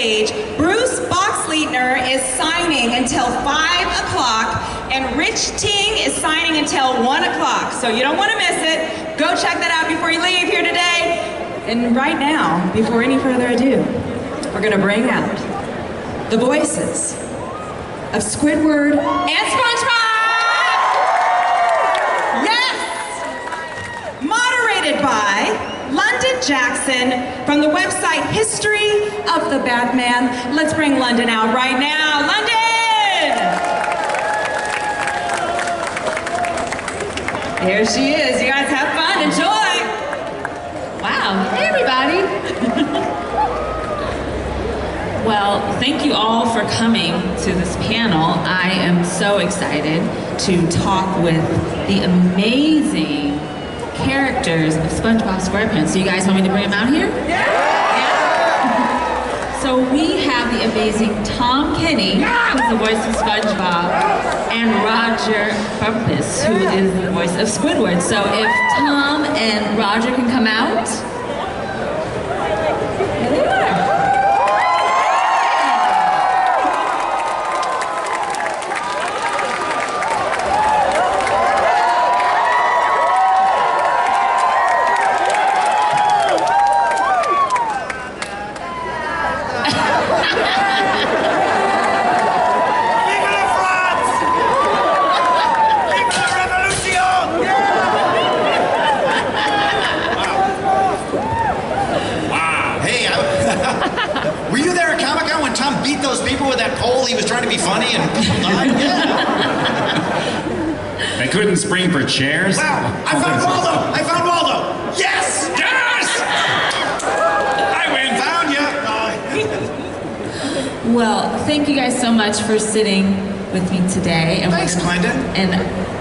backstage, Bruce Boxleitner is signing until 5 o'clock, and Rich Ting is signing until 1 o'clock. So you don't want to miss it. Go check that out before you leave here today. And right now, before any further ado, we're going to bring out the voices of Squidward and Spongebob! Yes! Moderated by London Jackson from the website History of the Batman. Let's bring London out right now. London! Here she is. You guys have fun. Enjoy. Wow. Hey, everybody. Well, thank you all for coming to this panel. I am so excited to talk with the amazing characters of SpongeBob SquarePants. So you guys want me to bring them out here? Yeah! So we have the amazing Tom Kenny, who's the voice of SpongeBob, and Rodger Bumpass, who is the voice of Squidward. So if Tom and Rodger can come out. Here they are. He was trying to be funny and people died. Yeah. They couldn't spring for chairs? Wow! I found Waldo! I found Waldo! Yes! Yes! I win! Found you! Well, thank you guys so much for sitting with me today. And thanks, Glenda. And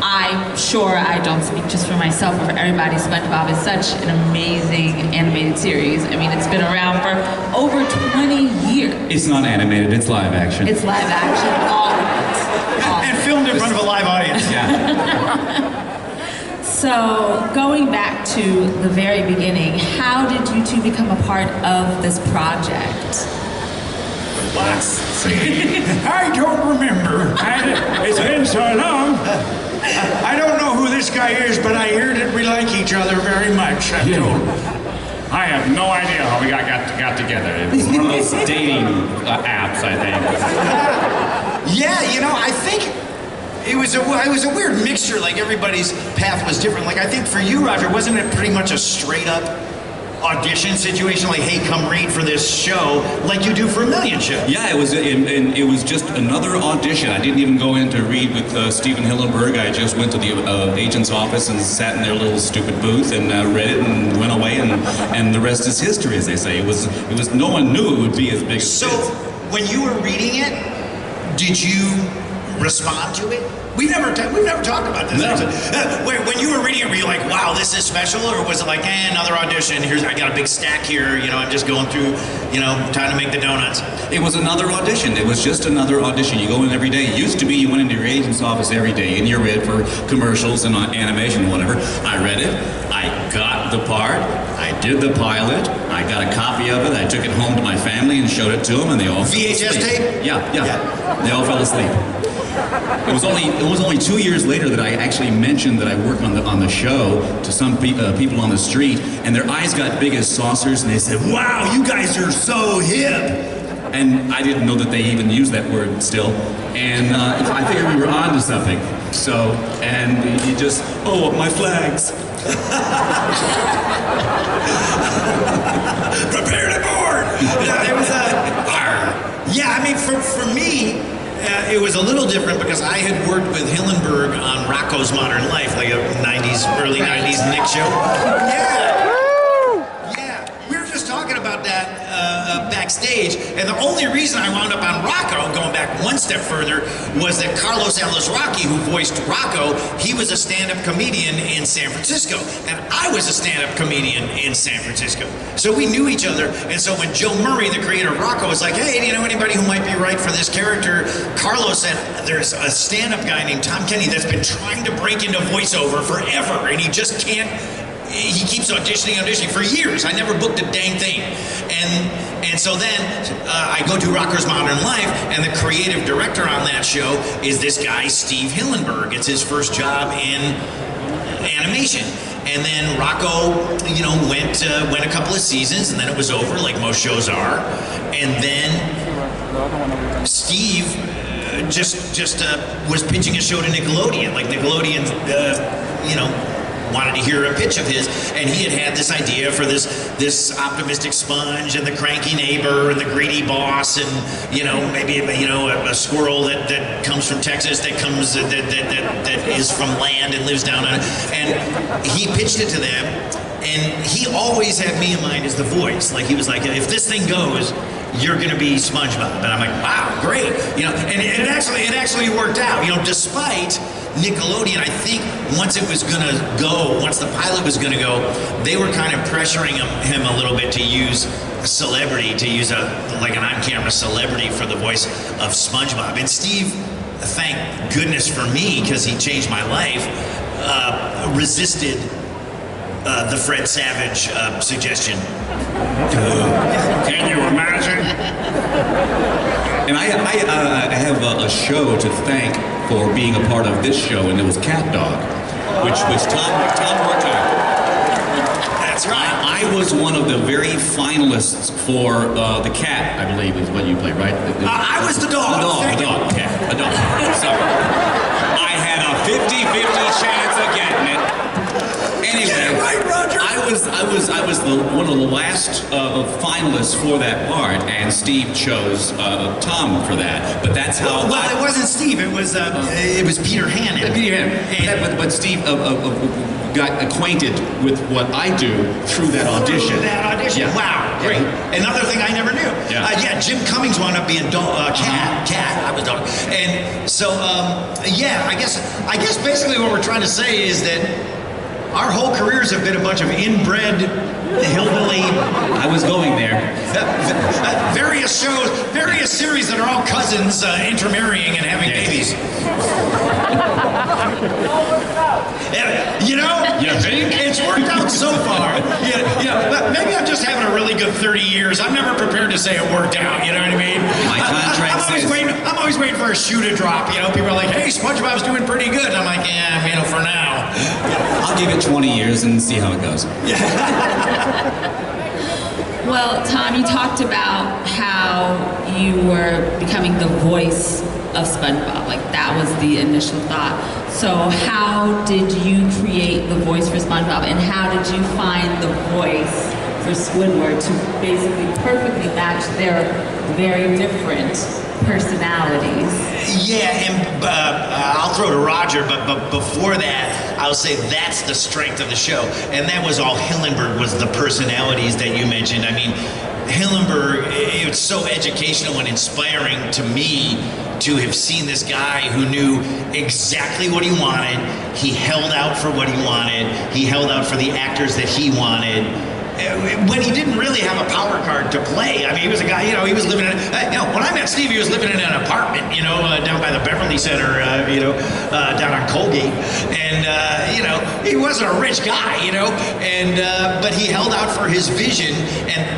I'm sure I don't speak just for myself or for everybody. SpongeBob is such an amazing animated series. I mean, it's been around for over 20 years. It's not animated, it's live action. It's live action, all of it. And filmed in front of a live audience. Yeah. So, going back to the very beginning, how did you two become a part of this project? Let's see. I don't remember. It's been so long. I don't know who this guy is, but I hear that we like each other very much. I have no idea how we got together. It was one of those dating apps, I think. Yeah, you know, I think it was a weird mixture. Like everybody's path was different. Like I think for you, Rodger, wasn't it pretty much a straight up audition situation, like, hey, come read for this show, like you do for a million shows? Yeah, it was just another audition. I didn't even go in to read with Stephen Hillenburg. I just went to the agent's office and sat in their little stupid booth and read it and went away, and the rest is history, as they say. It was no one knew it would be as big as So, when you were reading it, did you respond to it? We've never talked about this. No. When you were reading it, were you like, wow, this is special? Or was it like, another audition, I got a big stack here, I'm just going through, time to make the donuts? It was another audition. It was just another audition. You go in every day. It used to be you went into your agent's office every day and you read for commercials and animation and whatever. I read it. I got the part. I did the pilot. I got a copy of it. I took it home to my family and showed it to them, and they all fell VHS asleep. tape? Yeah. They all fell asleep. It was only 2 years later that I actually mentioned that I work on the show to some people on the street, and their eyes got big as saucers, and they said, "Wow, you guys are so hip!" And I didn't know that they even used that word still, and I figured we were on to something. So, and he just, oh, my flags. Prepare to board! It was yeah, I mean, for me, it was a little different because I had worked with Hillenburg on Rocco's Modern Life, like a early 90s Nick show. Yeah, we were just talking about that backstage, and the only reason I wound up on Rocco, going back one step further, was that Carlos Alazraqui, who voiced Rocco, he was a stand-up comedian in San Francisco, and I was a stand-up comedian in San Francisco. So we knew each other, and so when Joe Murray, the creator of Rocco, was like, hey, do you know anybody who might be right for this character? Carlos said, there's a stand-up guy named Tom Kenny that's been trying to break into voiceover forever, and he just can't. He keeps auditioning for years. I never booked a dang thing. And And so then I go to Rocko's Modern Life, and the creative director on that show is this guy, Steve Hillenburg. It's his first job in animation. And then Rocko, you know, went a couple of seasons, and then it was over, like most shows are. And then Steve just was pitching a show to Nickelodeon. Like Nickelodeon, you know, wanted to hear a pitch of his, and he had this idea for this optimistic sponge and the cranky neighbor and the greedy boss, and you know, maybe you know a squirrel that comes from Texas, that is from land and lives down on it. And he pitched it to them, and he always had me in mind as the voice. Like he was like, if this thing goes, you're going to be Spongebob. And I'm like, wow, great. You know, and it actually worked out. You know, despite Nickelodeon, I think once it was going to go, once the pilot was going to go, they were kind of pressuring him a little bit to use a celebrity, to use like an on-camera celebrity for the voice of SpongeBob. And Steve, thank goodness for me, because he changed my life, resisted the Fred Savage suggestion. Can you imagine? And I have a show to thank for being a part of this show, and it was Cat Dog, which was Tom worked on. That's right. I was one of the very finalists for the cat, I believe is what you played, right? I was the dog. A dog. Sorry. I had a 50-50 chance of getting it. Anyway, yeah, right, Roger. I was one of the last finalists for that part, and Steve chose Tom for that. But that's how. Well, it wasn't Steve. It was Peter Hannon. Peter Hannon. But Steve got acquainted with what I do through that audition. Yeah. Wow, great. Another thing I never knew. Yeah. Jim Cummings wound up being Cat. I was dog. And so, I guess basically what we're trying to say is that our whole careers have been a bunch of inbred, hillbilly. I was going there. Various shows, various series that are all cousins intermarrying and having babies. You know, you think? It's worked out so far. But maybe I'm just having a really good 30 years. I'm never prepared to say it worked out. You know what I mean? My contract says. I'm always waiting for a shoe to drop. You know, people are like, "Hey, SpongeBob's doing pretty good," and I'm like, "Yeah, you know, for now." I'll give it 20 years and see how it goes. Well, Tom, you talked about how you were becoming the voice of SpongeBob. Like, that was the initial thought. So how did you create the voice for SpongeBob, and how did you find the voice for Squidward to basically perfectly match their very different personalities? Yeah, and I'll throw to Roger, but before that, I'll say that's the strength of the show. And that was all Hillenburg, was the personalities that you mentioned. I mean, Hillenburg, it's so educational and inspiring to me to have seen this guy who knew exactly what he wanted. He held out for what he wanted. He held out for the actors that he wanted. When he didn't really have a power card to play. I mean, he was a guy, you know, he was living in, when I met Steve, he was living in an apartment, you know, down by the Beverly Center, down on Colgate. And, he wasn't a rich guy, you know, and, but he held out for his vision,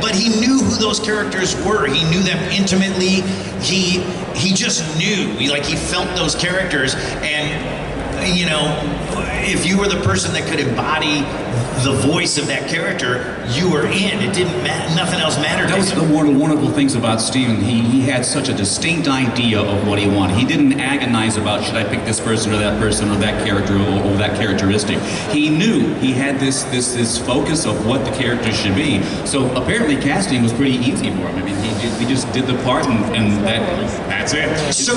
but he knew who those characters were. He knew them intimately. He just knew, he felt those characters. And, you know, if you were the person that could embody the voice of that character, you were in. It didn't matter. Nothing else mattered. That was one of the wonderful things about Steven. He had such a distinct idea of what he wanted. He didn't agonize about, should I pick this person or that character or that characteristic. He knew he had this focus of what the character should be. So apparently casting was pretty easy for him. I mean, he just did the part, and that's it. So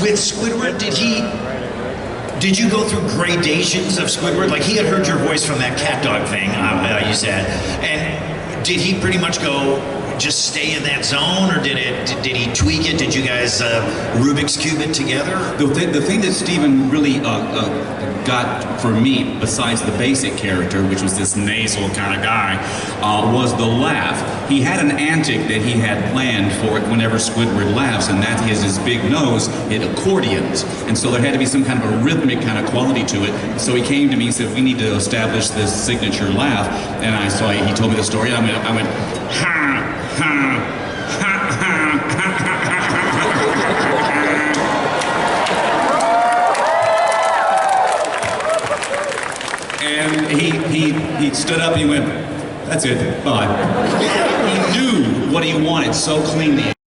with Squidward, did you go through gradations of Squidward? Like, he had heard your voice from that cat dog thing, you said, and did he pretty much go, just stay in that zone, or did he tweak it? Did you guys Rubik's Cube it together? The thing that Steven really got for me, besides the basic character, which was this nasal kind of guy, was the laugh. He had an antic that he had planned for it whenever Squidward laughs, and that is his big nose, it accordions. And so there had to be some kind of a rhythmic kind of quality to it. So he came to me and said, we need to establish this signature laugh. And he told me the story. I went, ha, ha, he stood up, he went, that's it, bye. He knew what he wanted so cleanly.